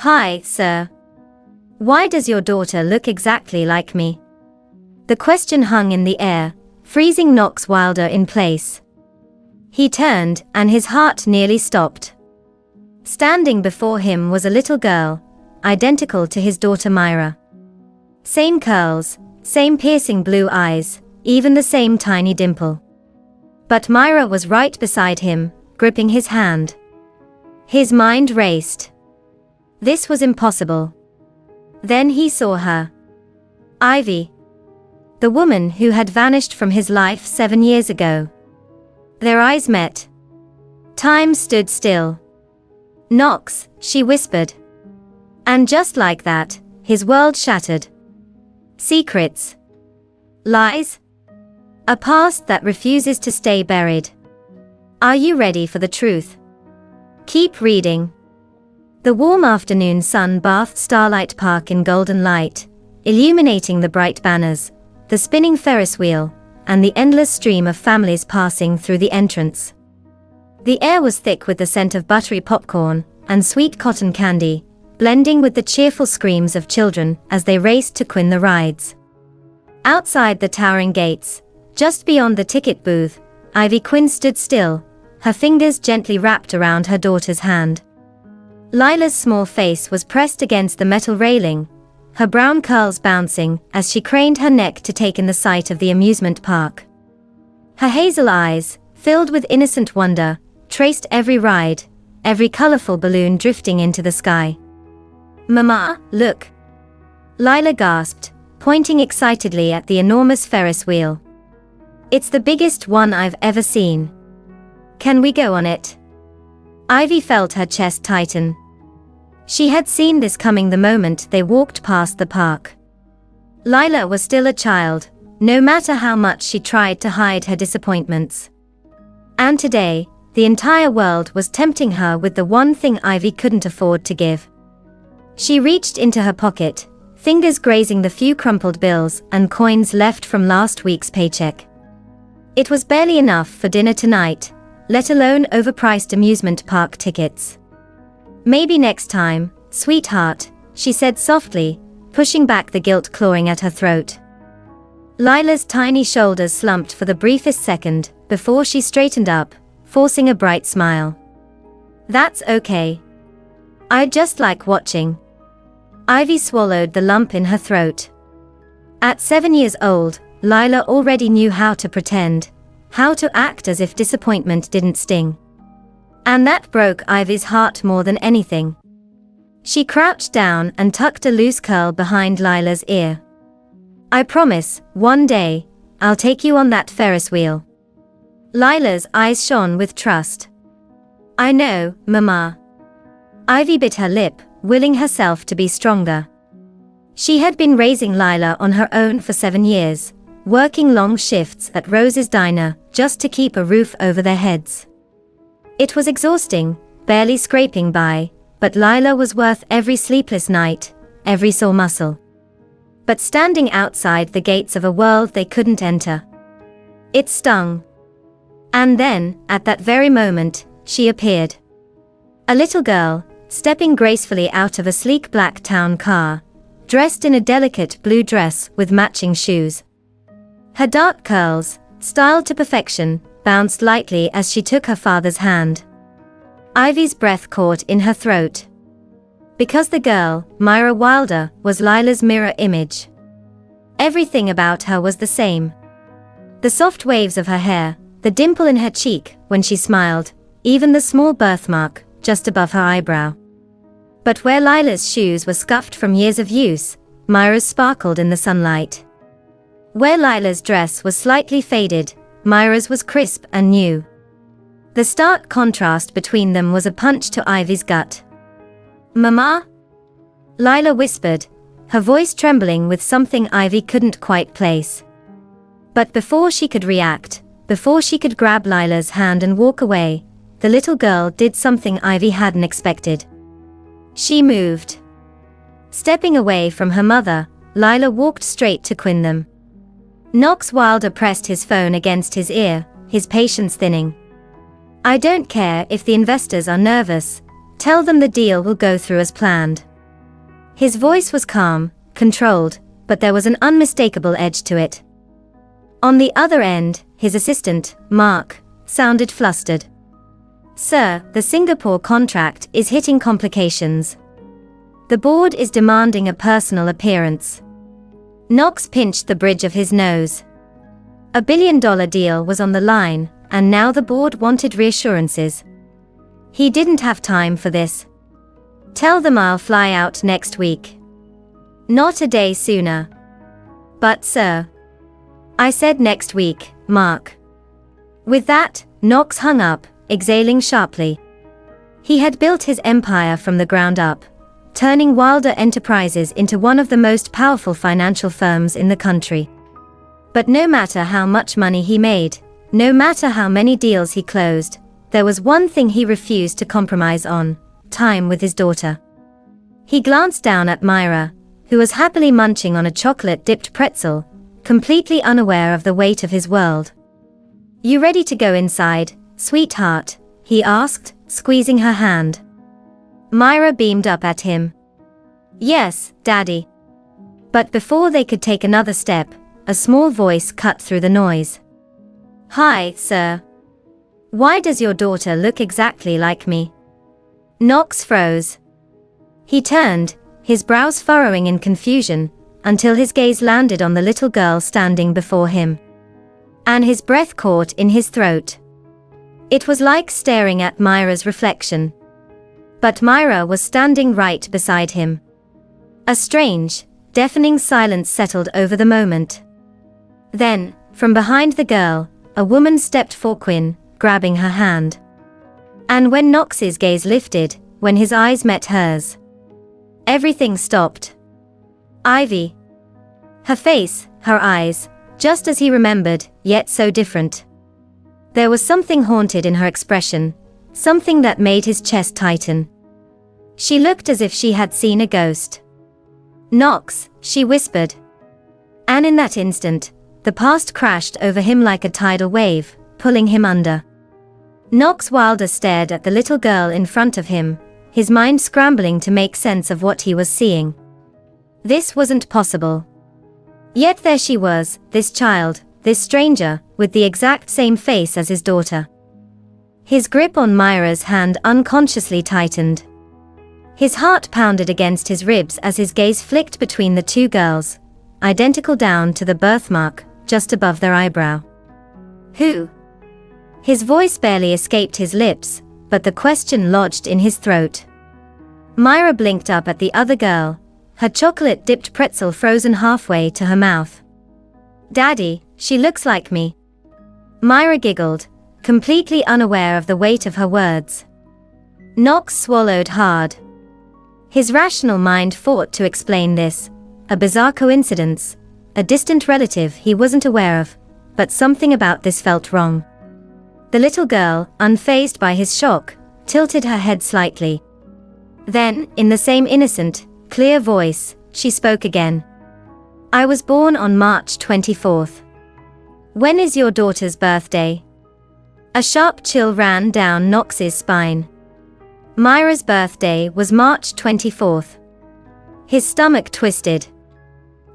Hi, sir. Why does your daughter look exactly like me? The question hung in the air, freezing Knox Wilder in place. He turned, and his heart nearly stopped. Standing before him was a little girl, identical to his daughter Myra. Same curls, same piercing blue eyes, even the same tiny dimple. But Myra was right beside him, gripping his hand. His mind raced. This was impossible. Then he saw her. Ivy. The woman who had vanished from his life 7 years ago. Their eyes met. Time stood still. "Knox," she whispered. And just like that, his world shattered. Secrets. Lies. A past that refuses to stay buried. Are you ready for the truth? Keep reading. The warm afternoon sun bathed Starlight Park in golden light, illuminating the bright banners, the spinning Ferris wheel, and the endless stream of families passing through the entrance. The air was thick with the scent of buttery popcorn and sweet cotton candy, blending with the cheerful screams of children as they raced to Quinn the rides. Outside the towering gates, just beyond the ticket booth, Ivy Quinn stood still, her fingers gently wrapped around her daughter's hand. Lila's small face was pressed against the metal railing, her brown curls bouncing as she craned her neck to take in the sight of the amusement park. Her hazel eyes, filled with innocent wonder, traced every ride, every colorful balloon drifting into the sky. "Mama, look!" Lila gasped, pointing excitedly at the enormous Ferris wheel. "It's the biggest one I've ever seen. Can we go on it?" Ivy felt her chest tighten. She had seen this coming the moment they walked past the park. Lila was still a child, no matter how much she tried to hide her disappointments. And today, the entire world was tempting her with the one thing Ivy couldn't afford to give. She reached into her pocket, fingers grazing the few crumpled bills and coins left from last week's paycheck. It was barely enough for dinner tonight, let alone overpriced amusement park tickets. "Maybe next time, sweetheart," she said softly, pushing back the guilt clawing at her throat. Lila's tiny shoulders slumped for the briefest second before she straightened up, forcing a bright smile. "That's okay. I just like watching." Ivy swallowed the lump in her throat. At 7 years old, Lila already knew how to pretend, how to act as if disappointment didn't sting. And that broke Ivy's heart more than anything. She crouched down and tucked a loose curl behind Lila's ear. "I promise, one day, I'll take you on that Ferris wheel." Lila's eyes shone with trust. "I know, Mama." Ivy bit her lip, willing herself to be stronger. She had been raising Lila on her own for 7 years, working long shifts at Rose's diner just to keep a roof over their heads. It was exhausting, barely scraping by, but Lila was worth every sleepless night, every sore muscle. But standing outside the gates of a world they couldn't enter, it stung. And then, at that very moment, she appeared. A little girl, stepping gracefully out of a sleek black town car, dressed in a delicate blue dress with matching shoes. Her dark curls, styled to perfection, bounced lightly as she took her father's hand. Ivy's breath caught in her throat. Because the girl, Myra Wilder, was Lila's mirror image. Everything about her was the same. The soft waves of her hair, the dimple in her cheek when she smiled, even the small birthmark just above her eyebrow. But where Lila's shoes were scuffed from years of use, Myra's sparkled in the sunlight. Where Lila's dress was slightly faded, Myra's was crisp and new. The stark contrast between them was a punch to Ivy's gut. "Mama?" Lila whispered, her voice trembling with something Ivy couldn't quite place. But before she could react, before she could grab Lila's hand and walk away, the little girl did something Ivy hadn't expected. She moved. Stepping away from her mother, Lila walked straight to Quinn them. Knox Wilder pressed his phone against his ear, his patience thinning. "I don't care if the investors are nervous. Tell them the deal will go through as planned." His voice was calm, controlled, but there was an unmistakable edge to it. On the other end, his assistant, Mark, sounded flustered. "Sir, the Singapore contract is hitting complications. The board is demanding a personal appearance." Knox pinched the bridge of his nose. $1 billion deal was on the line, and now the board wanted reassurances. He didn't have time for this. "Tell them I'll fly out next week." "Not a day sooner." "But sir." "I said next week, Mark." With that, Knox hung up, exhaling sharply. He had built his empire from the ground up, turning Wilder Enterprises into one of the most powerful financial firms in the country. But no matter how much money he made, no matter how many deals he closed, there was one thing he refused to compromise on: time with his daughter. He glanced down at Myra, who was happily munching on a chocolate-dipped pretzel, completely unaware of the weight of his world. "You ready to go inside, sweetheart?" he asked, squeezing her hand. Myra beamed up at him. "Yes, Daddy." But before they could take another step, a small voice cut through the noise. "Hi, sir. Why does your daughter look exactly like me?" Knox froze. He turned, his brows furrowing in confusion, until his gaze landed on the little girl standing before him. And his breath caught in his throat. It was like staring at Myra's reflection. But Myra was standing right beside him. A strange, deafening silence settled over the moment. Then, from behind the girl, a woman stepped forward, grabbing her hand. And when Knox's gaze lifted, when his eyes met hers, everything stopped. Ivy. Her face, her eyes, just as he remembered, yet so different. There was something haunted in her expression, something that made his chest tighten. She looked as if she had seen a ghost. "Knox," she whispered. And in that instant, the past crashed over him like a tidal wave, pulling him under. Knox Wilder stared at the little girl in front of him, his mind scrambling to make sense of what he was seeing. This wasn't possible. Yet there she was, this child, this stranger, with the exact same face as his daughter. His grip on Myra's hand unconsciously tightened. His heart pounded against his ribs as his gaze flicked between the two girls, identical down to the birthmark, just above their eyebrow. "Who?" His voice barely escaped his lips, but the question lodged in his throat. Myra blinked up at the other girl, her chocolate-dipped pretzel frozen halfway to her mouth. "Daddy, she looks like me." Myra giggled, completely unaware of the weight of her words. Knox swallowed hard. His rational mind fought to explain this, a bizarre coincidence, a distant relative he wasn't aware of, but something about this felt wrong. The little girl, unfazed by his shock, tilted her head slightly. Then, in the same innocent, clear voice, she spoke again. "I was born on March 24th. When is your daughter's birthday?" A sharp chill ran down Knox's spine. Myra's birthday was March 24th. His stomach twisted.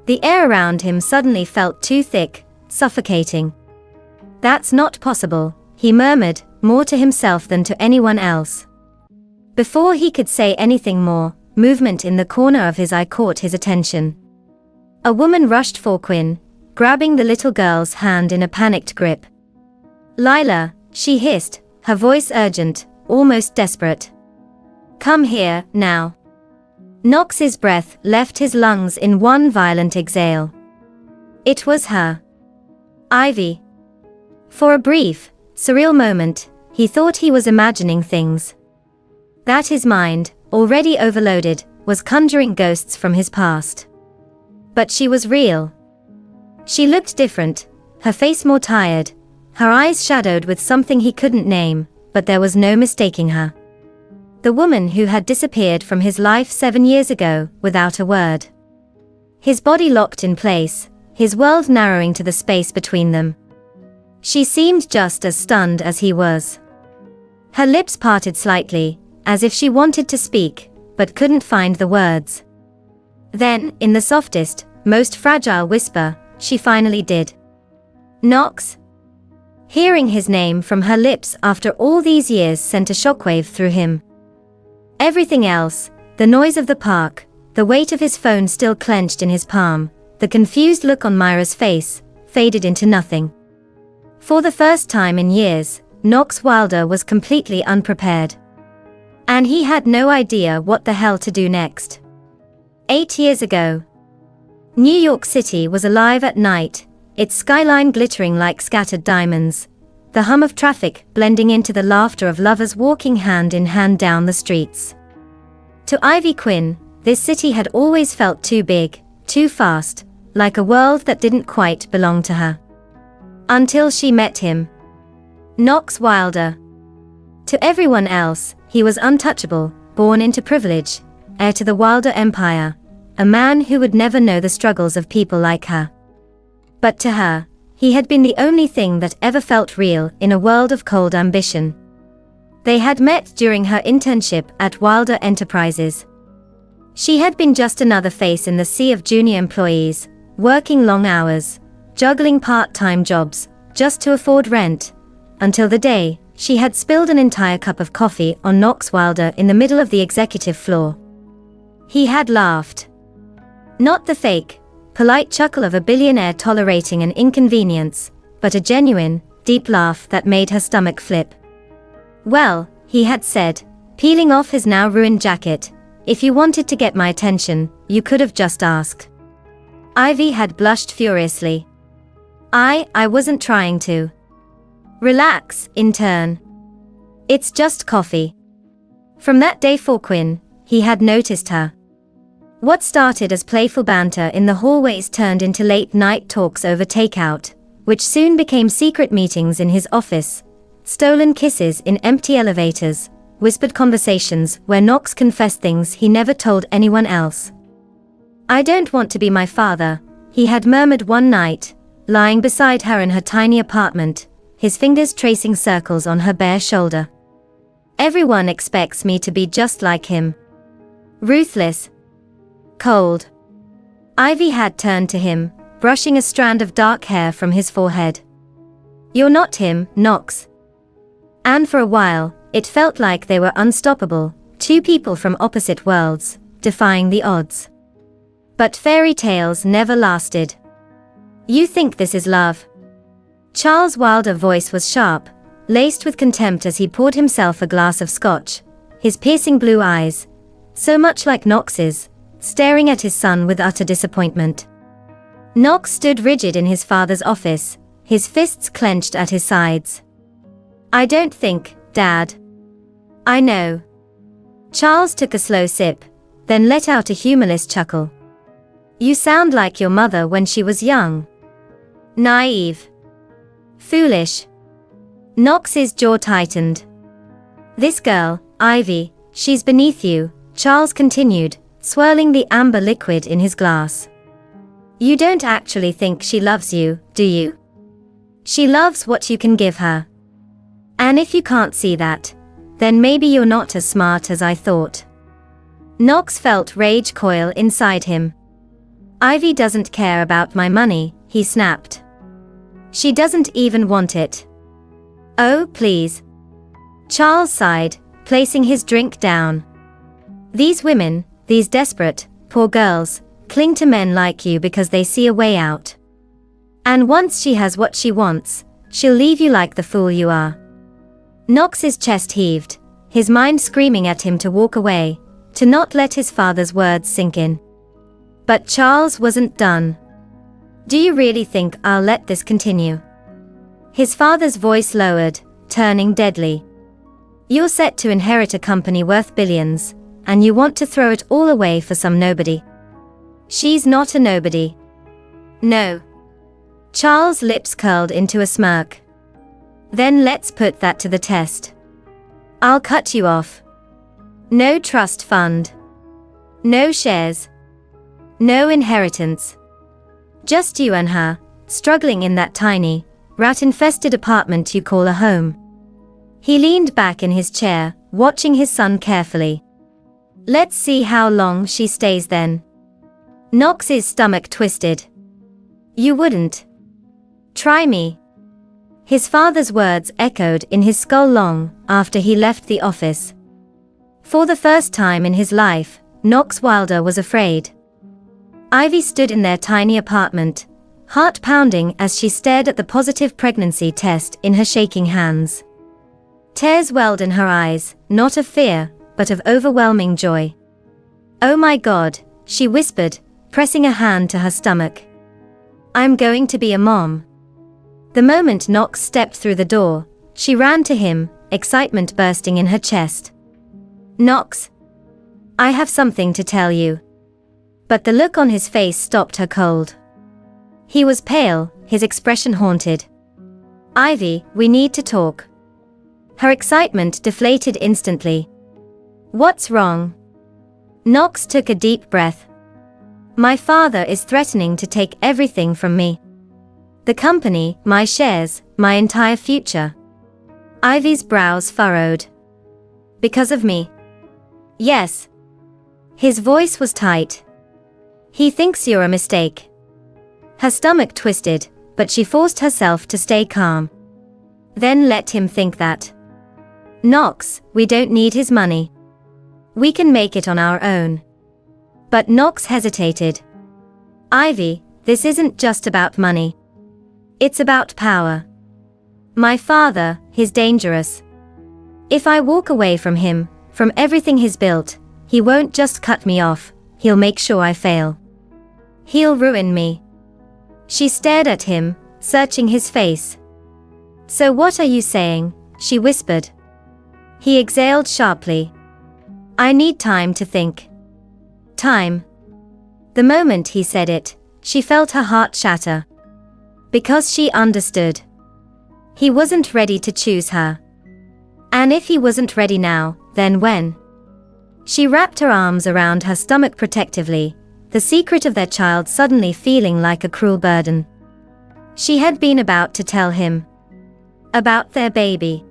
The air around him suddenly felt too thick, suffocating. "That's not possible," he murmured, more to himself than to anyone else. Before he could say anything more, movement in the corner of his eye caught his attention. A woman rushed forward, grabbing the little girl's hand in a panicked grip. "Lila," she hissed, her voice urgent, almost desperate. "Come here, now." Knox's breath left his lungs in one violent exhale. It was her. Ivy. For a brief, surreal moment, he thought he was imagining things. That his mind, already overloaded, was conjuring ghosts from his past. But she was real. She looked different, her face more tired, her eyes shadowed with something he couldn't name, but there was no mistaking her. The woman who had disappeared from his life 7 years ago, without a word. His body locked in place, his world narrowing to the space between them. She seemed just as stunned as he was. Her lips parted slightly, as if she wanted to speak, but couldn't find the words. Then, in the softest, most fragile whisper, she finally did. "Knox?" Hearing his name from her lips after all these years sent a shockwave through him. Everything else, the noise of the park, the weight of his phone still clenched in his palm, the confused look on Myra's face, faded into nothing. For the first time in years, Knox Wilder was completely unprepared. And he had no idea what the hell to do next. 8 years ago, New York City was alive at night, its skyline glittering like scattered diamonds, the hum of traffic blending into the laughter of lovers walking hand in hand down the streets. To Ivy Quinn, this city had always felt too big, too fast, like a world that didn't quite belong to her. Until she met him. Knox Wilder. To everyone else, he was untouchable, born into privilege, heir to the Wilder empire, a man who would never know the struggles of people like her. But to her, he had been the only thing that ever felt real in a world of cold ambition. They had met during her internship at Wilder Enterprises. She had been just another face in the sea of junior employees, working long hours, juggling part-time jobs, just to afford rent, until the day she had spilled an entire cup of coffee on Knox Wilder in the middle of the executive floor. He had laughed. Not the fake, polite chuckle of a billionaire tolerating an inconvenience, but a genuine, deep laugh that made her stomach flip. "Well," he had said, peeling off his now ruined jacket, "if you wanted to get my attention, you could have just asked." Ivy had blushed furiously. I wasn't trying to." "Relax, intern. It's just coffee." From that day for Quinn, he had noticed her. What started as playful banter in the hallways turned into late-night talks over takeout, which soon became secret meetings in his office, stolen kisses in empty elevators, whispered conversations where Knox confessed things he never told anyone else. "I don't want to be my father," he had murmured one night, lying beside her in her tiny apartment, his fingers tracing circles on her bare shoulder. "Everyone expects me to be just like him. Ruthless. Cold." Ivy had turned to him, brushing a strand of dark hair from his forehead. "You're not him, Knox." And for a while, it felt like they were unstoppable, two people from opposite worlds, defying the odds. But fairy tales never lasted. "You think this is love?" Charles Wilder's voice was sharp, laced with contempt as he poured himself a glass of scotch, his piercing blue eyes, so much like Knox's, staring at his son with utter disappointment. Knox stood rigid in his father's office, his fists clenched at his sides. "I don't think, Dad." "I know." Charles took a slow sip, then let out a humorless chuckle. "You sound like your mother when she was young. Naive. Foolish." Knox's jaw tightened. "This girl, Ivy, she's beneath you," Charles continued, swirling the amber liquid in his glass. "You don't actually think she loves you, do you? She loves what you can give her. And if you can't see that, then maybe you're not as smart as I thought." Knox felt rage coil inside him. "Ivy doesn't care about my money," he snapped. "She doesn't even want it." "Oh, please." Charles sighed, placing his drink down. "These women, these desperate, poor girls, cling to men like you because they see a way out. And once she has what she wants, she'll leave you like the fool you are." Knox's chest heaved, his mind screaming at him to walk away, to not let his father's words sink in. But Charles wasn't done. "Do you really think I'll let this continue?" His father's voice lowered, turning deadly. "You're set to inherit a company worth billions, and you want to throw it all away for some nobody. She's not a nobody." "No." Charles' lips curled into a smirk. "Then let's put that to the test. I'll cut you off. No trust fund. No shares. No inheritance. Just you and her, struggling in that tiny, rat-infested apartment you call a home." He leaned back in his chair, watching his son carefully. "Let's see how long she stays then. Knox's stomach twisted. You wouldn't try me. His father's words echoed in his skull long after he left the office. For the first time in his life, Knox Wilder was afraid. Ivy stood in their tiny apartment, heart pounding as she stared at the positive pregnancy test in her shaking hands. Tears welled in her eyes, not of fear, but of overwhelming joy. Oh my God, she whispered, pressing a hand to her stomach. I'm going to be a mom. The moment Knox stepped through the door, she ran to him, excitement bursting in her chest. Knox, I have something to tell you. But the look on his face stopped her cold. He was pale, his expression haunted. Ivy, we need to talk. Her excitement deflated instantly. What's wrong? Knox took a deep breath. My father is threatening to take everything from me. The company, my shares, my entire future. Ivy's brows furrowed. Because of me? Yes. His voice was tight. He thinks you're a mistake. Her stomach twisted, but she forced herself to stay calm. Then let him think that. Knox, we don't need his money. We can make it on our own. But Knox hesitated. Ivy, this isn't just about money. It's about power. My father, he's dangerous. If I walk away from him, from everything he's built, he won't just cut me off, he'll make sure I fail. He'll ruin me. She stared at him, searching his face. So what are you saying? She whispered. He exhaled sharply. I need time to think. Time. The moment he said it, she felt her heart shatter. Because she understood. He wasn't ready to choose her. And if he wasn't ready now, then when? She wrapped her arms around her stomach protectively, the secret of their child suddenly feeling like a cruel burden. She had been about to tell him. About their baby.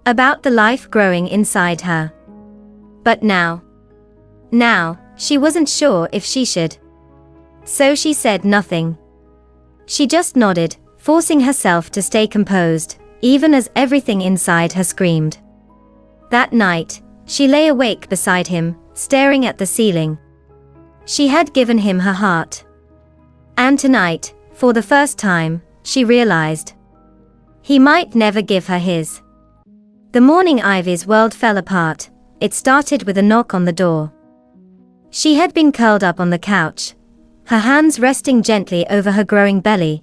About the life growing inside her. But now, she wasn't sure if she should. So she said nothing. She just nodded, forcing herself to stay composed, even as everything inside her screamed. That night, she lay awake beside him, staring at the ceiling. She had given him her heart. And tonight, for the first time, she realized. He might never give her his. The morning Ivy's world fell apart. It started with a knock on the door. She had been curled up on the couch, her hands resting gently over her growing belly,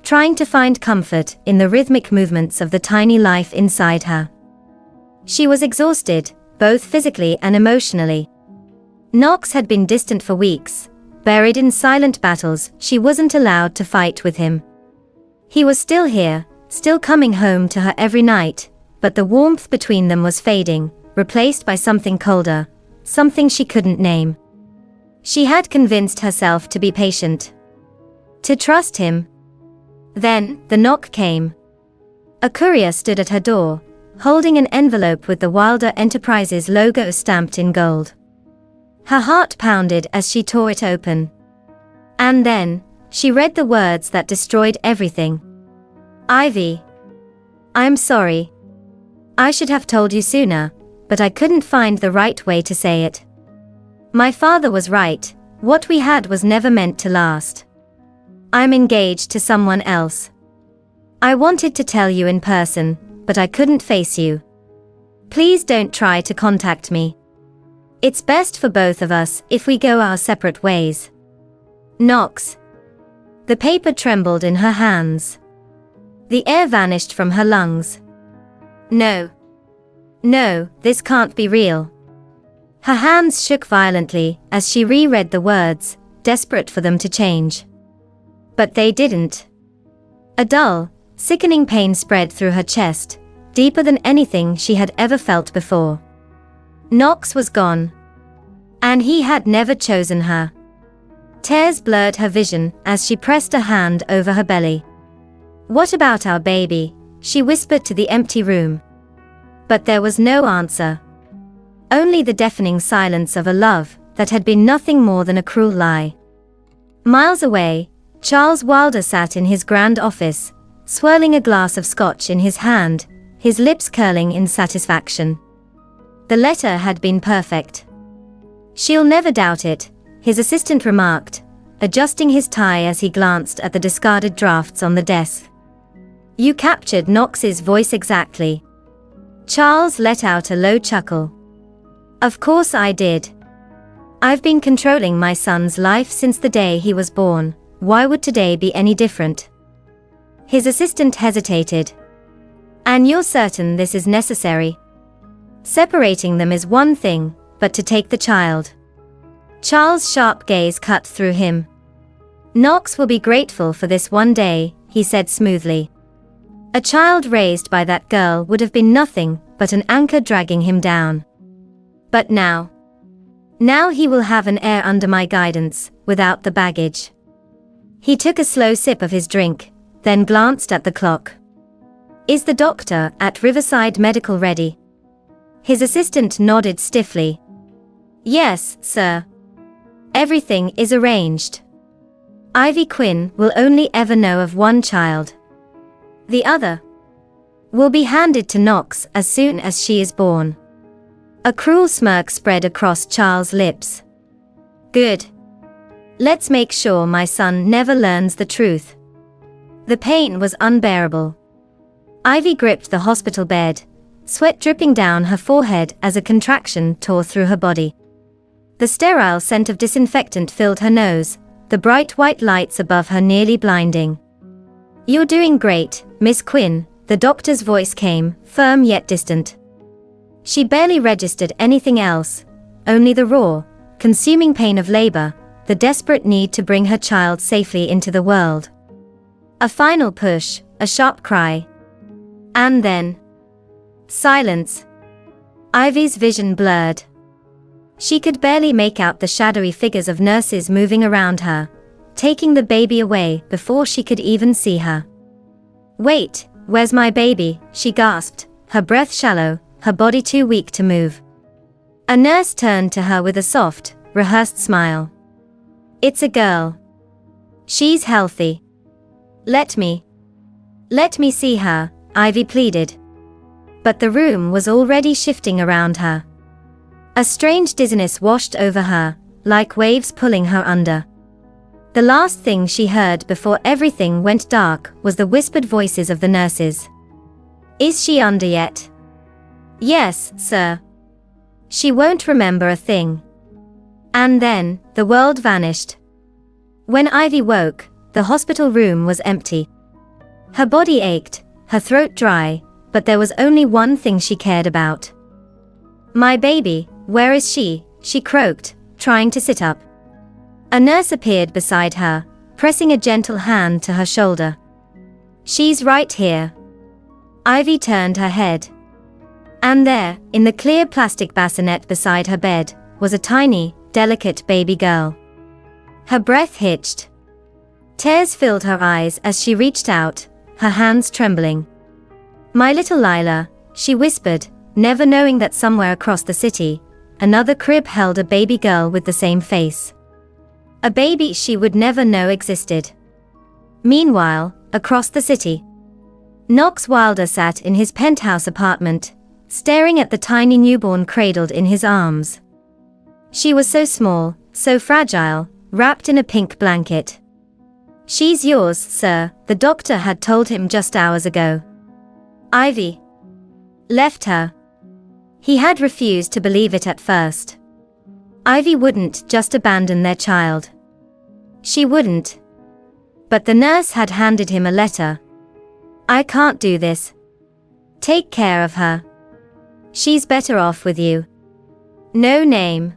trying to find comfort in the rhythmic movements of the tiny life inside her. She was exhausted, both physically and emotionally. Knox had been distant for weeks, buried in silent battles she wasn't allowed to fight with him. He was still here, still coming home to her every night, but the warmth between them was fading, replaced by something colder, something she couldn't name. She had convinced herself to be patient. To trust him. Then, the knock came. A courier stood at her door, holding an envelope with the Wilder Enterprises logo stamped in gold. Her heart pounded as she tore it open. And then, she read the words that destroyed everything. Ivy. I'm sorry. I should have told you sooner, but I couldn't find the right way to say it. My father was right, what we had was never meant to last. I'm engaged to someone else. I wanted to tell you in person, but I couldn't face you. Please don't try to contact me. It's best for both of us if we go our separate ways. Knox. The paper trembled in her hands. The air vanished from her lungs. No. No, this can't be real. Her hands shook violently as she reread the words, desperate for them to change. But they didn't. A dull, sickening pain spread through her chest, deeper than anything she had ever felt before. Knox was gone. And he had never chosen her. Tears blurred her vision as she pressed a hand over her belly. What about our baby? She whispered to the empty room. But there was no answer. Only the deafening silence of a love that had been nothing more than a cruel lie. Miles away, Charles Wilder sat in his grand office, swirling a glass of scotch in his hand, his lips curling in satisfaction. The letter had been perfect. "She'll never doubt it," his assistant remarked, adjusting his tie as he glanced at the discarded drafts on the desk. "You captured Knox's voice exactly." Charles let out a low chuckle. "Of course I did. I've been controlling my son's life since the day he was born. Why would today be any different?" His assistant hesitated. "And you're certain this is necessary? Separating them is one thing, but to take the child..." Charles' sharp gaze cut through him. "Knox will be grateful for this one day," he said smoothly. "A child raised by that girl would have been nothing but an anchor dragging him down. But now he will have an heir under my guidance, without the baggage." He took a slow sip of his drink, then glanced at the clock. "Is the doctor at Riverside Medical ready?" His assistant nodded stiffly. "Yes, sir. Everything is arranged. Ivy Quinn will only ever know of one child. The other will be handed to Knox as soon as she is born." A cruel smirk spread across Charles' lips. "Good. Let's make sure my son never learns the truth." The pain was unbearable. Ivy gripped the hospital bed, sweat dripping down her forehead as a contraction tore through her body. The sterile scent of disinfectant filled her nose, the bright white lights above her nearly blinding. "You're doing great, Miss Quinn," the doctor's voice came, firm yet distant. She barely registered anything else, only the raw, consuming pain of labor, the desperate need to bring her child safely into the world. A final push, a sharp cry. And then silence. Ivy's vision blurred. She could barely make out the shadowy figures of nurses moving around her, taking the baby away before she could even see her. "Wait, where's my baby?" she gasped, her breath shallow, her body too weak to move. A nurse turned to her with a soft, rehearsed smile. "It's a girl. She's healthy. Let me see her," Ivy pleaded. But the room was already shifting around her. A strange dizziness washed over her, like waves pulling her under. The last thing she heard before everything went dark was the whispered voices of the nurses. "Is she under yet?" "Yes, sir." "She won't remember a thing." And then, the world vanished. When Ivy woke, the hospital room was empty. Her body ached, her throat dry, but there was only one thing she cared about. "My baby, where is she?" she croaked, trying to sit up. A nurse appeared beside her, pressing a gentle hand to her shoulder. "She's right here." Ivy turned her head. And there, in the clear plastic bassinet beside her bed, was a tiny, delicate baby girl. Her breath hitched. Tears filled her eyes as she reached out, her hands trembling. "My little Lila," she whispered, never knowing that somewhere across the city, another crib held a baby girl with the same face. A baby she would never know existed. Meanwhile, across the city, Knox Wilder sat in his penthouse apartment, staring at the tiny newborn cradled in his arms. She was so small, so fragile, wrapped in a pink blanket. "She's yours, sir," the doctor had told him just hours ago. Ivy left her. He had refused to believe it at first. Ivy wouldn't just abandon their child. She wouldn't. But the nurse had handed him a letter. "I can't do this. Take care of her. She's better off with you." No name.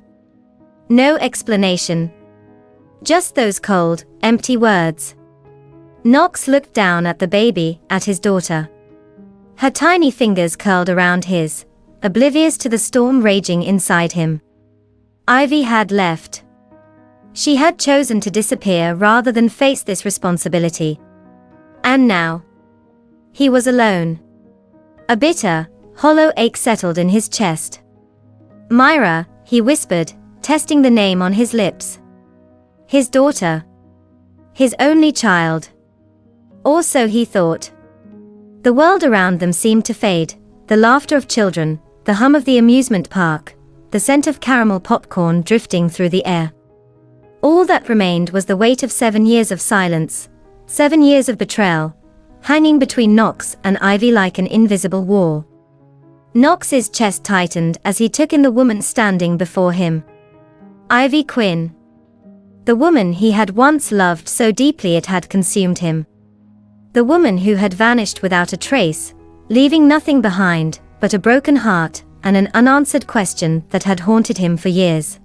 No explanation. Just those cold, empty words. Knox looked down at the baby, at his daughter. Her tiny fingers curled around his, oblivious to the storm raging inside him. Ivy had left. She had chosen to disappear rather than face this responsibility. And now, he was alone. A bitter, hollow ache settled in his chest. "Myra," he whispered, testing the name on his lips. His daughter. His only child. Or so he thought. The world around them seemed to fade, the laughter of children, the hum of the amusement park, the scent of caramel popcorn drifting through the air. All that remained was the weight of 7 years of silence, 7 years of betrayal, hanging between Knox and Ivy like an invisible wall. Knox's chest tightened as he took in the woman standing before him. Ivy Quinn. The woman he had once loved so deeply it had consumed him. The woman who had vanished without a trace, leaving nothing behind but a broken heart and an unanswered question that had haunted him for years.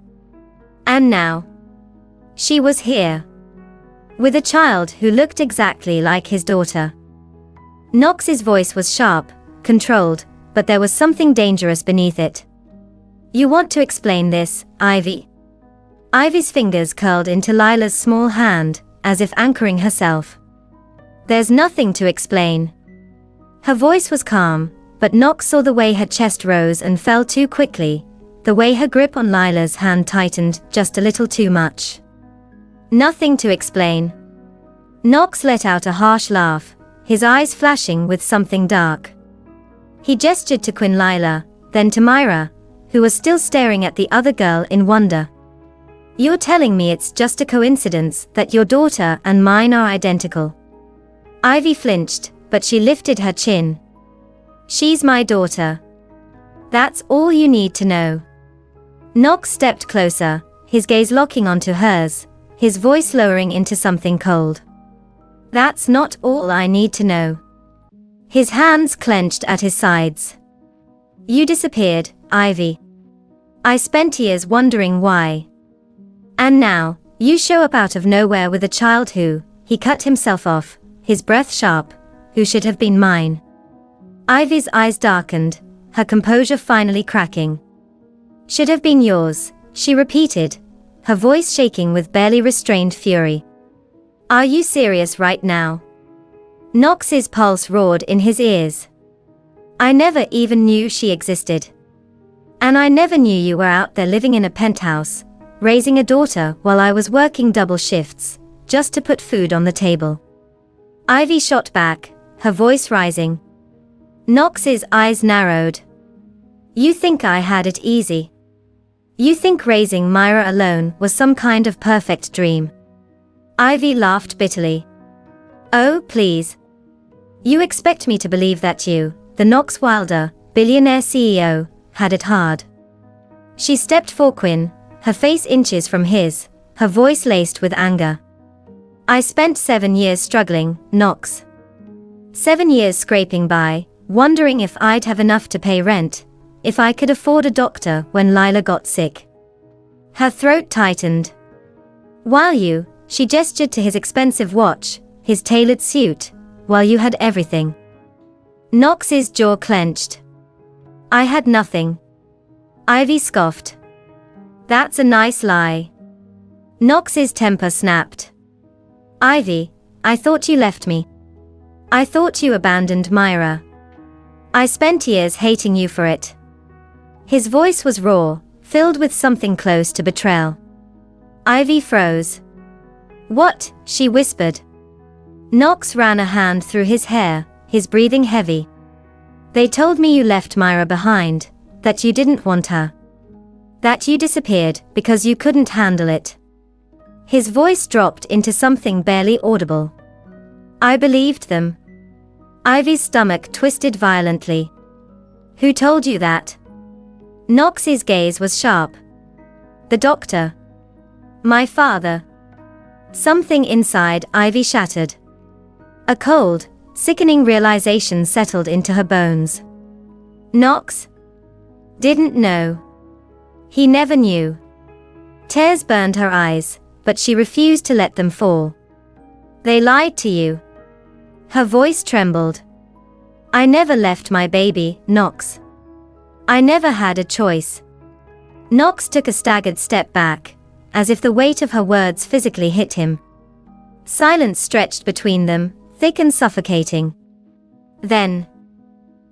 And now, she was here. With a child who looked exactly like his daughter. Knox's voice was sharp, controlled, but there was something dangerous beneath it. You want to explain this, Ivy? Ivy's fingers curled into Lila's small hand, as if anchoring herself. There's nothing to explain. Her voice was calm, but Knox saw the way her chest rose and fell too quickly, the way her grip on Lila's hand tightened just a little too much. Nothing to explain. Knox let out a harsh laugh, his eyes flashing with something dark. He gestured to Queen Lila, then to Myra, who was still staring at the other girl in wonder. You're telling me it's just a coincidence that your daughter and mine are identical? Ivy flinched, but she lifted her chin. She's my daughter. That's all you need to know. Knox stepped closer, his gaze locking onto hers, his voice lowering into something cold. That's not all I need to know. His hands clenched at his sides. You disappeared, Ivy. I spent years wondering why. And now, you show up out of nowhere with a child who, he cut himself off, his breath sharp, who should have been mine. Ivy's eyes darkened, her composure finally cracking. Should have been yours, she repeated, her voice shaking with barely restrained fury. Are you serious right now? Knox's pulse roared in his ears. I never even knew she existed. And I never knew you were out there living in a penthouse, raising a daughter while I was working double shifts, just to put food on the table. Ivy shot back, her voice rising. Knox's eyes narrowed. You think I had it easy? You think raising Myra alone was some kind of perfect dream? Ivy laughed bitterly. Oh, please. You expect me to believe that you, the Knox Wilder, billionaire CEO, had it hard? She stepped for Quinn, her face inches from his, her voice laced with anger. I spent 7 years struggling, Knox. 7 years scraping by, wondering if I'd have enough to pay rent, if I could afford a doctor when Lila got sick. Her throat tightened. While you, she gestured to his expensive watch, his tailored suit, while you had everything. Knox's jaw clenched. I had nothing. Ivy scoffed. That's a nice lie. Knox's temper snapped. Ivy, I thought you left me. I thought you abandoned Myra. I spent years hating you for it. His voice was raw, filled with something close to betrayal. Ivy froze. What? She whispered. Knox ran a hand through his hair, his breathing heavy. They told me you left Myra behind, that you didn't want her. That you disappeared because you couldn't handle it. His voice dropped into something barely audible. I believed them. Ivy's stomach twisted violently. Who told you that? Knox's gaze was sharp. The doctor. My father. Something inside Ivy shattered. A cold, sickening realization settled into her bones. Knox didn't know. He never knew. Tears burned her eyes, but she refused to let them fall. They lied to you. Her voice trembled. I never left my baby, Knox. I never had a choice. Knox took a staggered step back, as if the weight of her words physically hit him. Silence stretched between them, thick and suffocating. Then,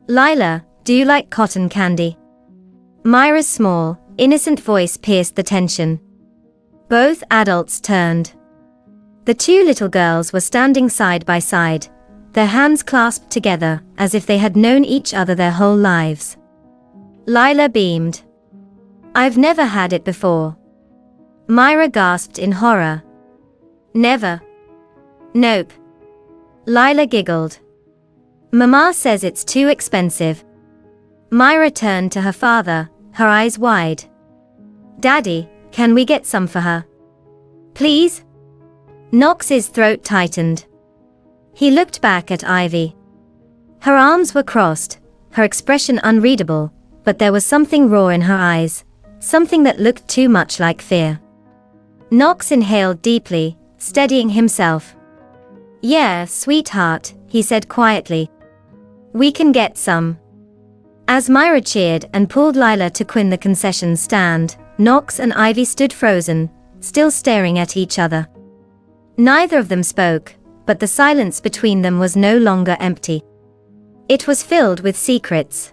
Lila, do you like cotton candy? Myra's small, innocent voice pierced the tension. Both adults turned. The two little girls were standing side by side, their hands clasped together as if they had known each other their whole lives. Lila beamed. "I've never had it before." Myra gasped in horror. "Never?" "Nope." Lila giggled. "Mama says it's too expensive." Myra turned to her father, her eyes wide. "Daddy, can we get some for her? Please?" Knox's throat tightened. He looked back at Ivy. Her arms were crossed, her expression unreadable, but there was something raw in her eyes, something that looked too much like fear. Knox inhaled deeply, steadying himself. "Yeah, sweetheart," he said quietly. "We can get some." As Myra cheered and pulled Lila to quit the concession stand, Knox and Ivy stood frozen, still staring at each other. Neither of them spoke, but the silence between them was no longer empty. It was filled with secrets.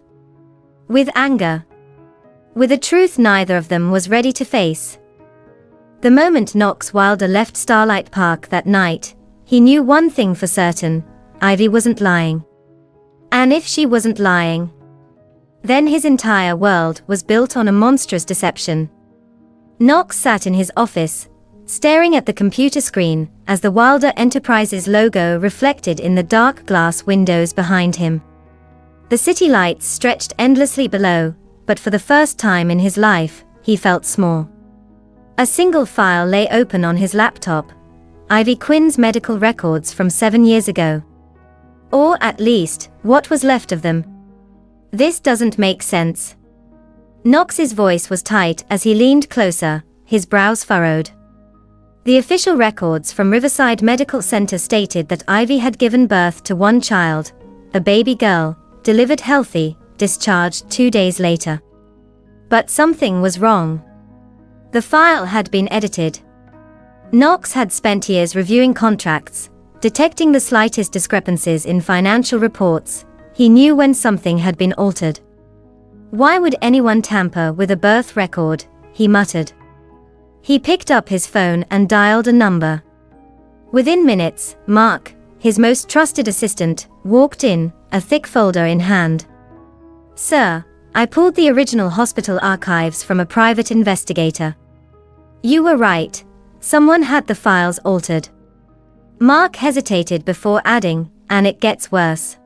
With anger. With a truth neither of them was ready to face. The moment Knox Wilder left Starlight Park that night, he knew one thing for certain: Ivy wasn't lying. And if she wasn't lying, then his entire world was built on a monstrous deception. Knox sat in his office, staring at the computer screen as the Wilder Enterprises logo reflected in the dark glass windows behind him. The city lights stretched endlessly below, but for the first time in his life, he felt small. A single file lay open on his laptop: Ivy Quinn's medical records from 7 years ago. Or at least, what was left of them. "This doesn't make sense." Knox's voice was tight as he leaned closer, his brows furrowed. The official records from Riverside Medical Center stated that Ivy had given birth to one child, a baby girl, delivered healthy, discharged 2 days later. But something was wrong. The file had been edited. Knox had spent years reviewing contracts, detecting the slightest discrepancies in financial reports. He knew when something had been altered. "Why would anyone tamper with a birth record?" he muttered. He picked up his phone and dialed a number. Within minutes, Mark, his most trusted assistant, walked in, a thick folder in hand. "Sir, I pulled the original hospital archives from a private investigator. You were right. Someone had the files altered." Mark hesitated before adding, "And it gets worse."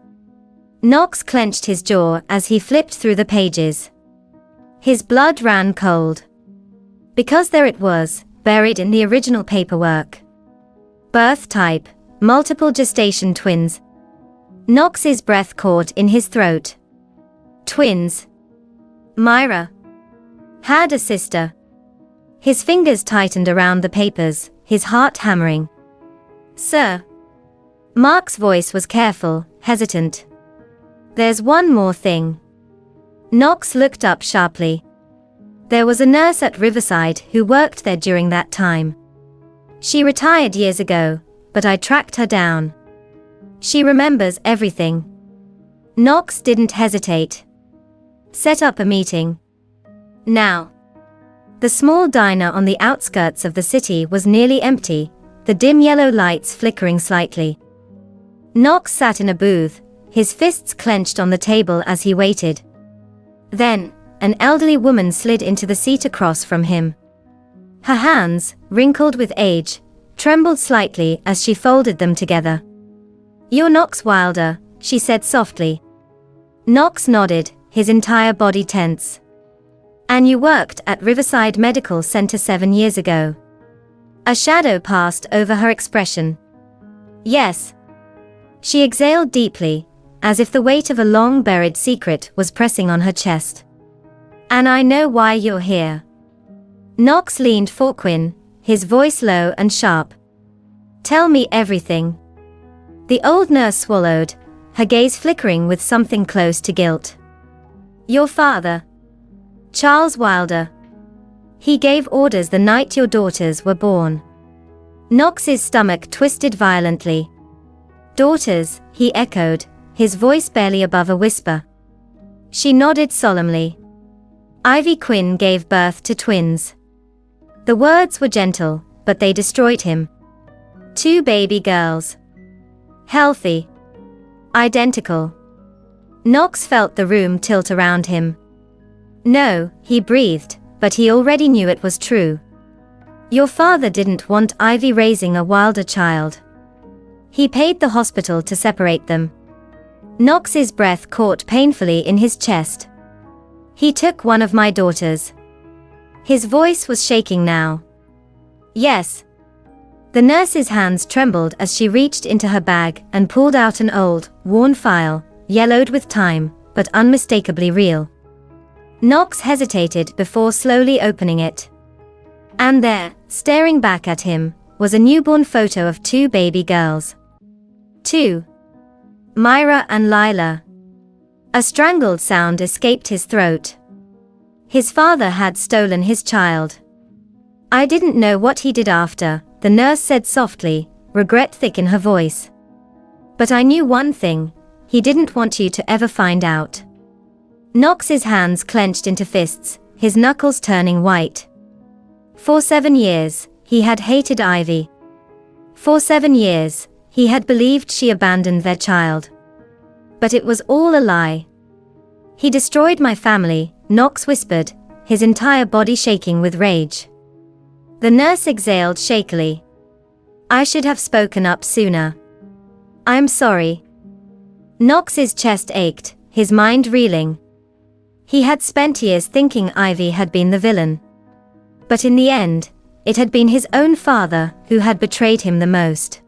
Knox clenched his jaw as he flipped through the pages. His blood ran cold. Because there it was, buried in the original paperwork. Birth type: multiple gestation twins. Knox's breath caught in his throat. Twins. Myra had a sister. His fingers tightened around the papers, his heart hammering. "Sir." Mark's voice was careful, hesitant. "There's one more thing." Knox looked up sharply. There was a nurse at Riverside who worked there during that time. She retired years ago, but I tracked her down. She remembers everything. Knox didn't hesitate. "Set up a meeting. Now." The small diner on the outskirts of the city was nearly empty, the dim yellow lights flickering slightly. Knox sat in a booth, his fists clenched on the table as he waited. Then, an elderly woman slid into the seat across from him. Her hands, wrinkled with age, trembled slightly as she folded them together. "You're Knox Wilder," she said softly. Knox nodded, his entire body tense. "And you worked at Riverside Medical Center 7 years ago." A shadow passed over her expression. "Yes." She exhaled deeply, as if the weight of a long-buried secret was pressing on her chest. "And I know why you're here." Knox leaned forward, his voice low and sharp. "Tell me everything." The old nurse swallowed, her gaze flickering with something close to guilt. "Your father, Charles Wilder. He gave orders the night your daughters were born." Knox's stomach twisted violently. "Daughters," he echoed, his voice barely above a whisper. She nodded solemnly. "Ivy Quinn gave birth to twins." The words were gentle, but they destroyed him. 2 baby girls. Healthy. Identical. Knox felt the room tilt around him. No, he breathed, but he already knew it was true. Your father didn't want Ivy raising a Wilder child. He paid the hospital to separate them. Knox's breath caught painfully in his chest. He took one of my daughters. His voice was shaking now. Yes. The nurse's hands trembled as she reached into her bag and pulled out an old, worn file, yellowed with time, but unmistakably real. Knox hesitated before slowly opening it. And there, staring back at him, was a newborn photo of 2 baby girls. 2. Myra and Lila. A strangled sound escaped his throat. His father had stolen his child. I didn't know what he did after, the nurse said softly, regret thick in her voice. But I knew one thing, he didn't want you to ever find out. Knox's hands clenched into fists, his knuckles turning white. For 7 years, he had hated Ivy. For 7 years, he had believed she abandoned their child. But it was all a lie. He destroyed my family, Knox whispered, his entire body shaking with rage. The nurse exhaled shakily. I should have spoken up sooner. I'm sorry. Knox's chest ached, his mind reeling. He had spent years thinking Ivy had been the villain. But in the end, it had been his own father who had betrayed him the most.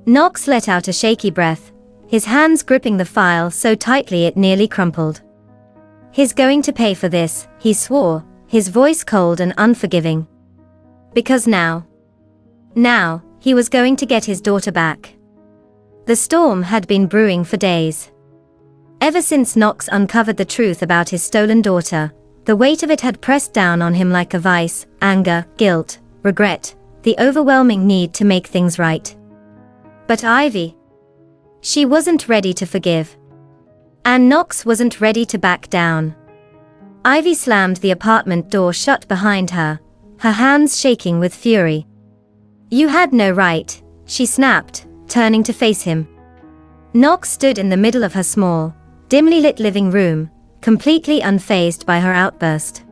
Knox let out a shaky breath, his hands gripping the file so tightly it nearly crumpled. He's going to pay for this, he swore, his voice cold and unforgiving. Because now, he was going to get his daughter back. The storm had been brewing for days. Ever since Knox uncovered the truth about his stolen daughter, the weight of it had pressed down on him like a vice, anger, guilt, regret, the overwhelming need to make things right. But Ivy, she wasn't ready to forgive. And Knox wasn't ready to back down. Ivy slammed the apartment door shut behind her, her hands shaking with fury. You had no right, she snapped, turning to face him. Knox stood in the middle of her small, dimly lit living room, completely unfazed by her outburst.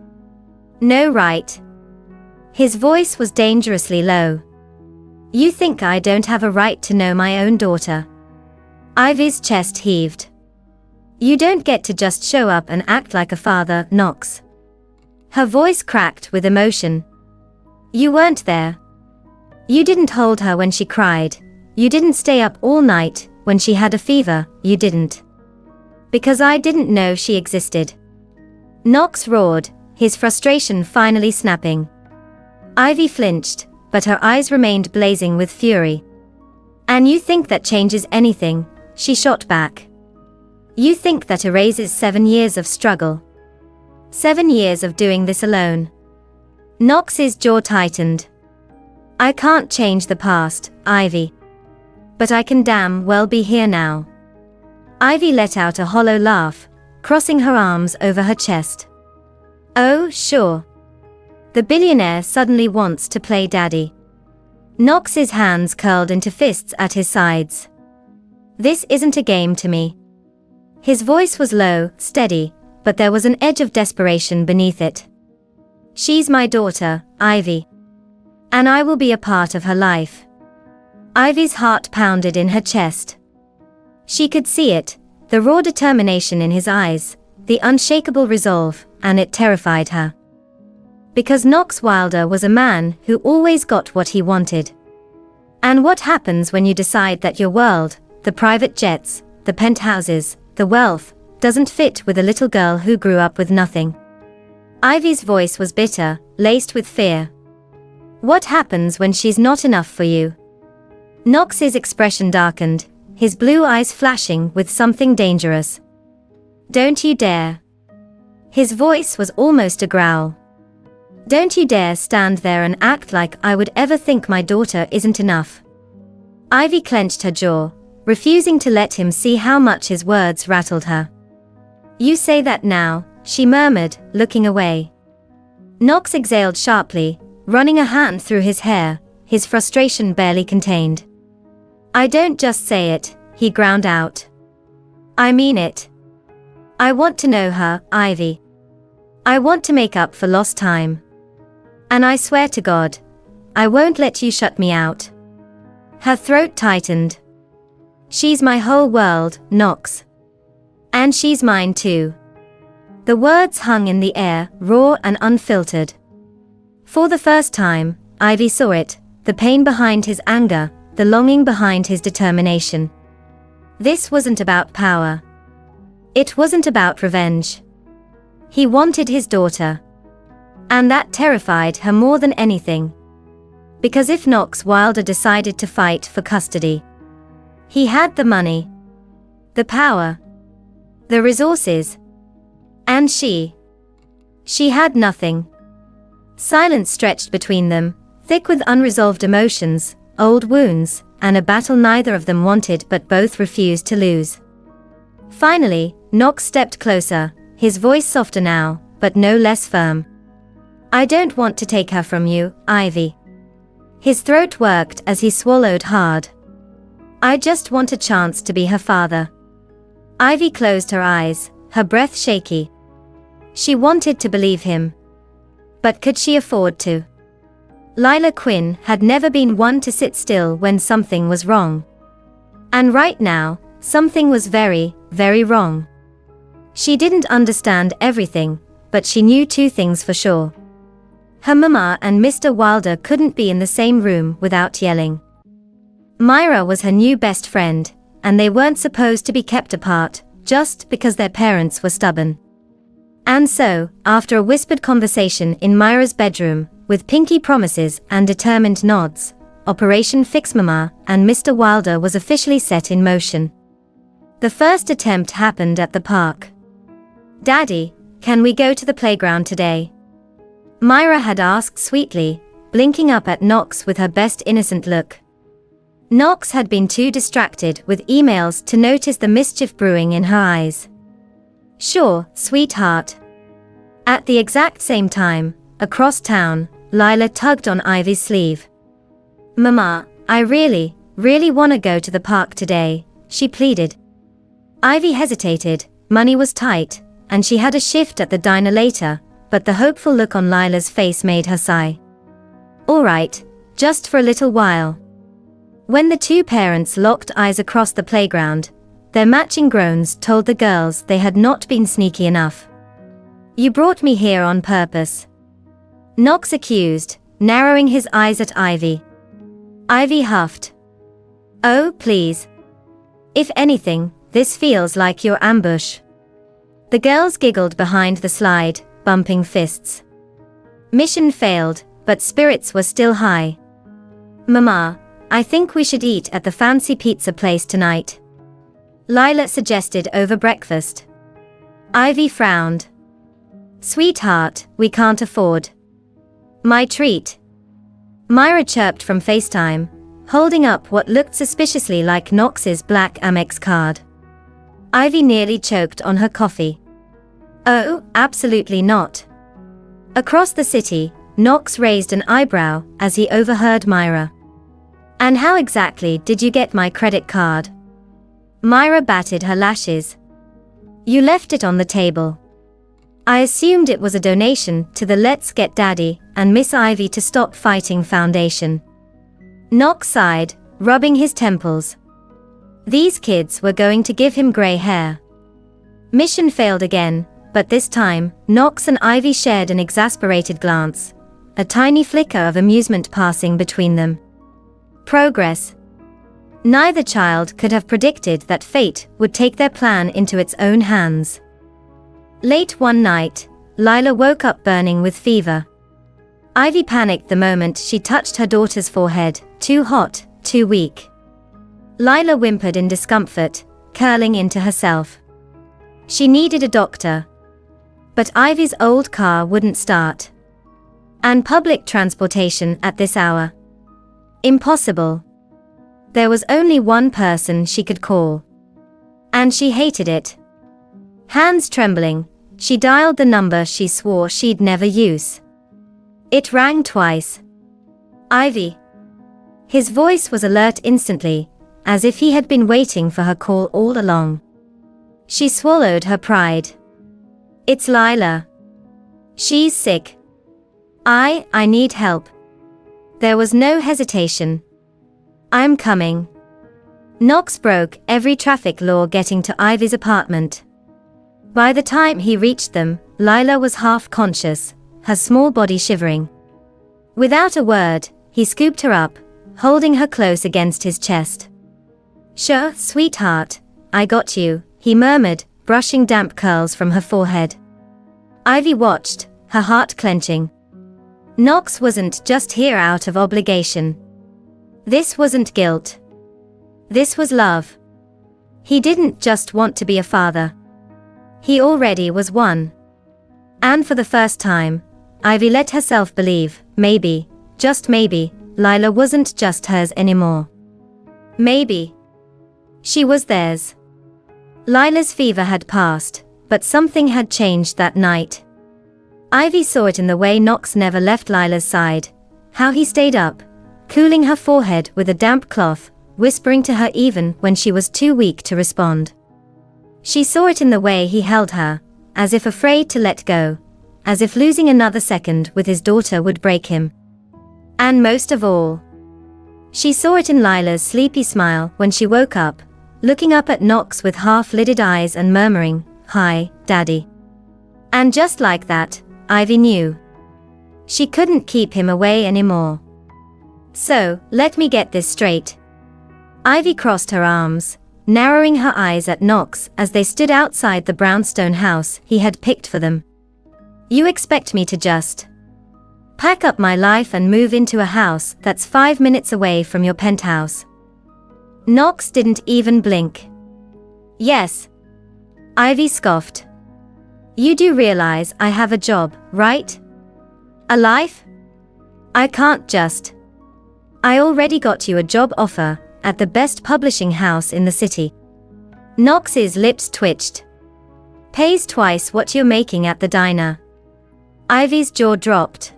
No right. His voice was dangerously low. You think I don't have a right to know my own daughter? Ivy's chest heaved. You don't get to just show up and act like a father, Knox. Her voice cracked with emotion. You weren't there. You didn't hold her when she cried. You didn't stay up all night when she had a fever, you didn't. Because I didn't know she existed. Knox roared, his frustration finally snapping. Ivy flinched, but her eyes remained blazing with fury. And you think that changes anything, she shot back. You think that erases 7 years of struggle. 7 years of doing this alone. Knox's jaw tightened. I can't change the past, Ivy. But I can damn well be here now. Ivy let out a hollow laugh, crossing her arms over her chest. Oh, sure. The billionaire suddenly wants to play daddy. Knox's hands curled into fists at his sides. This isn't a game to me. His voice was low, steady, but there was an edge of desperation beneath it. She's my daughter, Ivy. And I will be a part of her life. Ivy's heart pounded in her chest. She could see it, the raw determination in his eyes, the unshakable resolve, and it terrified her. Because Knox Wilder was a man who always got what he wanted. And what happens when you decide that your world, the private jets, the penthouses, the wealth, doesn't fit with a little girl who grew up with nothing? Ivy's voice was bitter, laced with fear. What happens when she's not enough for you? Knox's expression darkened, his blue eyes flashing with something dangerous. Don't you dare. His voice was almost a growl. Don't you dare stand there and act like I would ever think my daughter isn't enough. Ivy clenched her jaw, refusing to let him see how much his words rattled her. You say that now, she murmured, looking away. Knox exhaled sharply, running a hand through his hair, his frustration barely contained. "I don't just say it," he ground out. "I mean it. I want to know her, Ivy. I want to make up for lost time. And I swear to God, I won't let you shut me out." Her throat tightened. "She's my whole world, Knox. And she's mine too." The words hung in the air, raw and unfiltered. For the first time, Ivy saw it, the pain behind his anger, the longing behind his determination. This wasn't about power. It wasn't about revenge. He wanted his daughter. And that terrified her more than anything. Because if Knox Wilder decided to fight for custody, he had the money, the power, the resources. And she had nothing. Silence stretched between them, thick with unresolved emotions, old wounds, and a battle neither of them wanted but both refused to lose. Finally, Knox stepped closer, his voice softer now, but no less firm. "I don't want to take her from you, Ivy." His throat worked as he swallowed hard. "I just want a chance to be her father." Ivy closed her eyes, her breath shaky. She wanted to believe him. But could she afford to? Lila Quinn had never been one to sit still when something was wrong. And right now, something was very, very wrong. She didn't understand everything, but she knew two things for sure. Her mama and Mr. Wilder couldn't be in the same room without yelling. Myra was her new best friend, and they weren't supposed to be kept apart, just because their parents were stubborn. And so, after a whispered conversation in Myra's bedroom, with pinky promises and determined nods, Operation Fix Mama and Mr. Wilder was officially set in motion. The first attempt happened at the park. "Daddy, can we go to the playground today?" Myra had asked sweetly, blinking up at Knox with her best innocent look. Knox had been too distracted with emails to notice the mischief brewing in her eyes. "Sure, sweetheart." At the exact same time, across town, Lila tugged on Ivy's sleeve. "Mama, I really, really want to go to the park today," she pleaded. Ivy hesitated, money was tight, and she had a shift at the diner later, but the hopeful look on Lila's face made her sigh. "All right, just for a little while." When the two parents locked eyes across the playground, their matching groans told the girls they had not been sneaky enough. "You brought me here on purpose," Knox accused, narrowing his eyes at Ivy. Ivy huffed. "Oh, please. If anything, this feels like your ambush." The girls giggled behind the slide, bumping fists. Mission failed, but spirits were still high. "Mama, I think we should eat at the fancy pizza place tonight," Lila suggested over breakfast. Ivy frowned. "Sweetheart, we can't afford my treat," Myra chirped from FaceTime, holding up what looked suspiciously like Knox's black Amex card. Ivy nearly choked on her coffee. "Oh, absolutely not." Across the city, Knox raised an eyebrow as he overheard Myra. "And how exactly did you get my credit card?" Myra batted her lashes. "You left it on the table. I assumed it was a donation to the Let's Get Daddy and Miss Ivy to Stop Fighting Foundation." Knox sighed, rubbing his temples. These kids were going to give him gray hair. Mission failed again, but this time, Knox and Ivy shared an exasperated glance, a tiny flicker of amusement passing between them. Progress. Neither child could have predicted that fate would take their plan into its own hands. Late one night, Lila woke up burning with fever. Ivy panicked the moment she touched her daughter's forehead, too hot, too weak. Lila whimpered in discomfort, curling into herself. She needed a doctor. But Ivy's old car wouldn't start. And public transportation at this hour. Impossible. There was only one person she could call. And she hated it. Hands trembling, she dialed the number she swore she'd never use. It rang twice. "Ivy. His voice was alert instantly, as if he had been waiting for her call all along. She swallowed her pride. It's Lila. She's sick. I need help. There was no hesitation. I'm coming. Knox broke every traffic law getting to Ivy's apartment. By the time he reached them, Lila was half conscious, her small body shivering. Without a word, he scooped her up, holding her close against his chest. Sure, sweetheart, I got you, he murmured, brushing damp curls from her forehead. Ivy watched, her heart clenching. Knox wasn't just here out of obligation. This wasn't guilt. This was love. He didn't just want to be a father. He already was one. And for the first time, Ivy let herself believe, maybe, just maybe, Lila wasn't just hers anymore. Maybe she was theirs. Lila's fever had passed, but something had changed that night. Ivy saw it in the way Knox never left Lila's side, how he stayed up, cooling her forehead with a damp cloth, whispering to her even when she was too weak to respond. She saw it in the way he held her, as if afraid to let go, as if losing another second with his daughter would break him. And most of all, she saw it in Lila's sleepy smile when she woke up, looking up at Knox with half-lidded eyes and murmuring, "Hi, Daddy." And just like that, Ivy knew. She couldn't keep him away anymore. So, let me get this straight. Ivy crossed her arms, narrowing her eyes at Knox as they stood outside the brownstone house he had picked for them. You expect me to just pack up my life and move into a house that's 5 minutes away from your penthouse? Knox didn't even blink. Yes. Ivy scoffed. You do realize I have a job, right? A life? I can't just. I already got you a job offer at the best publishing house in the city. Knox's lips twitched. Pays twice what you're making at the diner. Ivy's jaw dropped.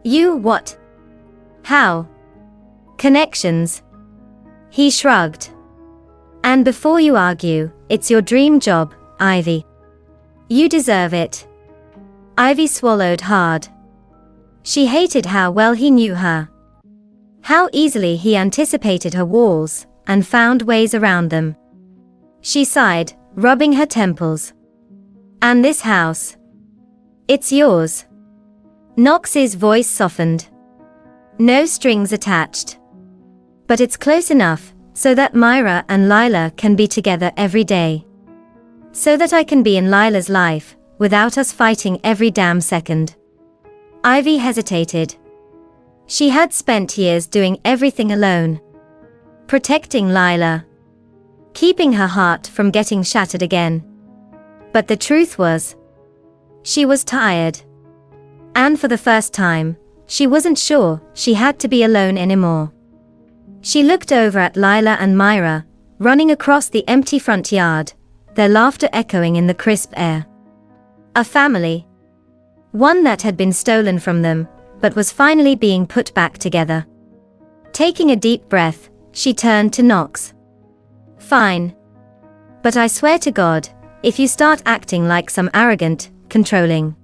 You what? How? Connections. He shrugged. And before you argue, it's your dream job, Ivy. You deserve it. Ivy swallowed hard. She hated how well he knew her. How easily he anticipated her walls, and found ways around them. She sighed, rubbing her temples. And this house? It's yours. Knox's voice softened. No strings attached. But it's close enough, so that Myra and Lila can be together every day. So that I can be in Lila's life, without us fighting every damn second. Ivy hesitated. She had spent years doing everything alone. Protecting Lila. Keeping her heart from getting shattered again. But the truth was, she was tired. And for the first time, she wasn't sure she had to be alone anymore. She looked over at Lila and Myra, running across the empty front yard, their laughter echoing in the crisp air. A family. One that had been stolen from them, but was finally being put back together. Taking a deep breath, she turned to Knox. Fine. But I swear to God, if you start acting like some arrogant, controlling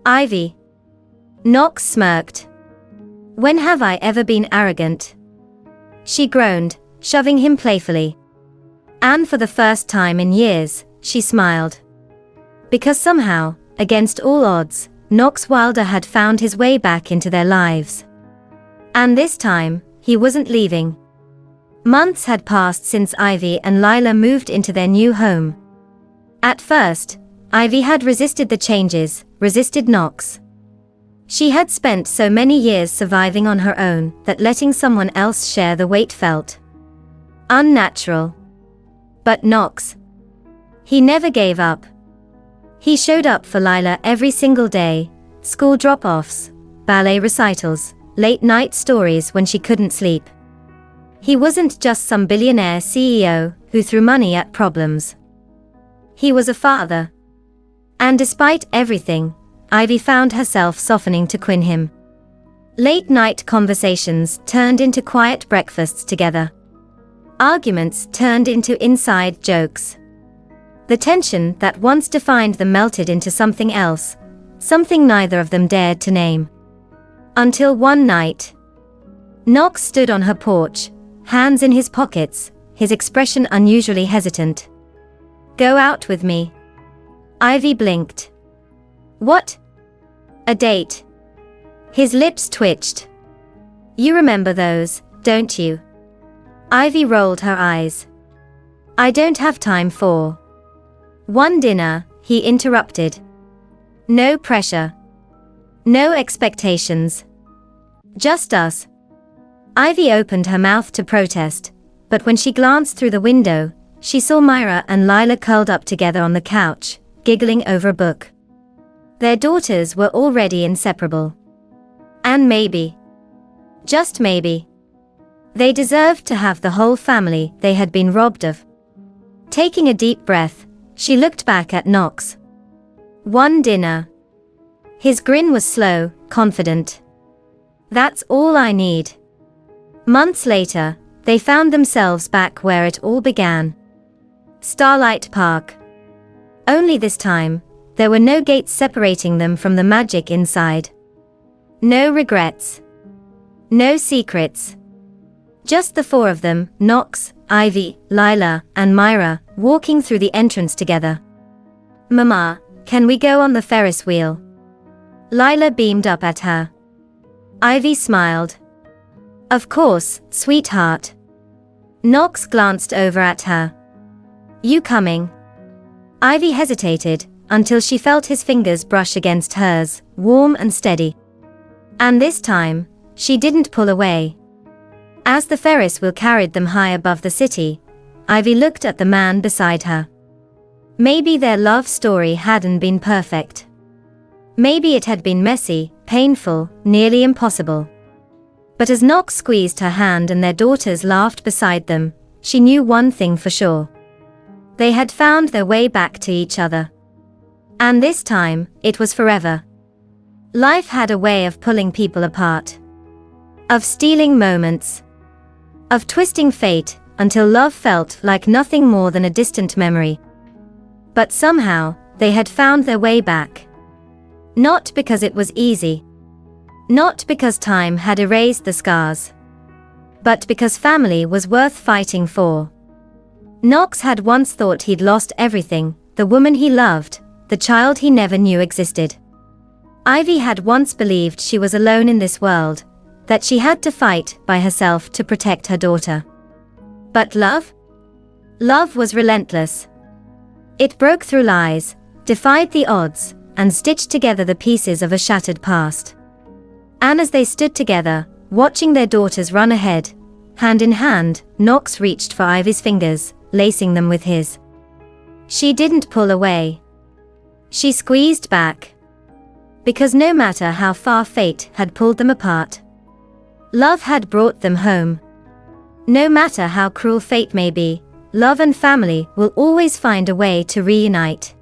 Ivy. Knox smirked. When have I ever been arrogant? She groaned, shoving him playfully. And for the first time in years, she smiled. Because somehow, against all odds, Knox Wilder had found his way back into their lives. And this time, he wasn't leaving. Months had passed since Ivy and Lila moved into their new home. At first, Ivy had resisted the changes, resisted Knox. She had spent so many years surviving on her own that letting someone else share the weight felt unnatural. But Knox, he never gave up. He showed up for Lila every single day, school drop-offs, ballet recitals, late-night stories when she couldn't sleep. He wasn't just some billionaire CEO who threw money at problems. He was a father. And despite everything, Ivy found herself softening to quit him. Late-night conversations turned into quiet breakfasts together. Arguments turned into inside jokes. The tension that once defined them melted into something else, something neither of them dared to name. Until one night, Knox stood on her porch, hands in his pockets, his expression unusually hesitant. "Go out with me." Ivy blinked. "What? A date?" His lips twitched. "You remember those, don't you?" Ivy rolled her eyes. "I don't have time for one dinner," he interrupted. "No pressure. No expectations. Just us." Ivy opened her mouth to protest, but when she glanced through the window, she saw Myra and Lila curled up together on the couch, giggling over a book. Their daughters were already inseparable. And maybe, just maybe, they deserved to have the whole family they had been robbed of. Taking a deep breath, she looked back at Knox. "One dinner." His grin was slow, confident. "That's all I need." Months later, they found themselves back where it all began. Starlight Park. Only this time, there were no gates separating them from the magic inside. No regrets. No secrets. Just the four of them, Knox, Ivy, Lila, and Myra, walking through the entrance together. "Mama, can we go on the Ferris wheel?" Lila beamed up at her. Ivy smiled. "Of course, sweetheart." Knox glanced over at her. "You coming?" Ivy hesitated, until she felt his fingers brush against hers, warm and steady. And this time, she didn't pull away. As the Ferris wheel carried them high above the city, Ivy looked at the man beside her. Maybe their love story hadn't been perfect. Maybe it had been messy, painful, nearly impossible. But as Knox squeezed her hand and their daughters laughed beside them, she knew one thing for sure. They had found their way back to each other. And this time, it was forever. Life had a way of pulling people apart. Of stealing moments. Of twisting fate, until love felt like nothing more than a distant memory. But somehow, they had found their way back. Not because it was easy. Not because time had erased the scars. But because family was worth fighting for. Knox had once thought he'd lost everything, the woman he loved, the child he never knew existed. Ivy had once believed she was alone in this world, that she had to fight by herself to protect her daughter. But love? Love was relentless. It broke through lies, defied the odds, and stitched together the pieces of a shattered past. And as they stood together, watching their daughters run ahead, hand in hand, Knox reached for Ivy's fingers, lacing them with his. She didn't pull away. She squeezed back. Because no matter how far fate had pulled them apart, love had brought them home. No matter how cruel fate may be, love and family will always find a way to reunite.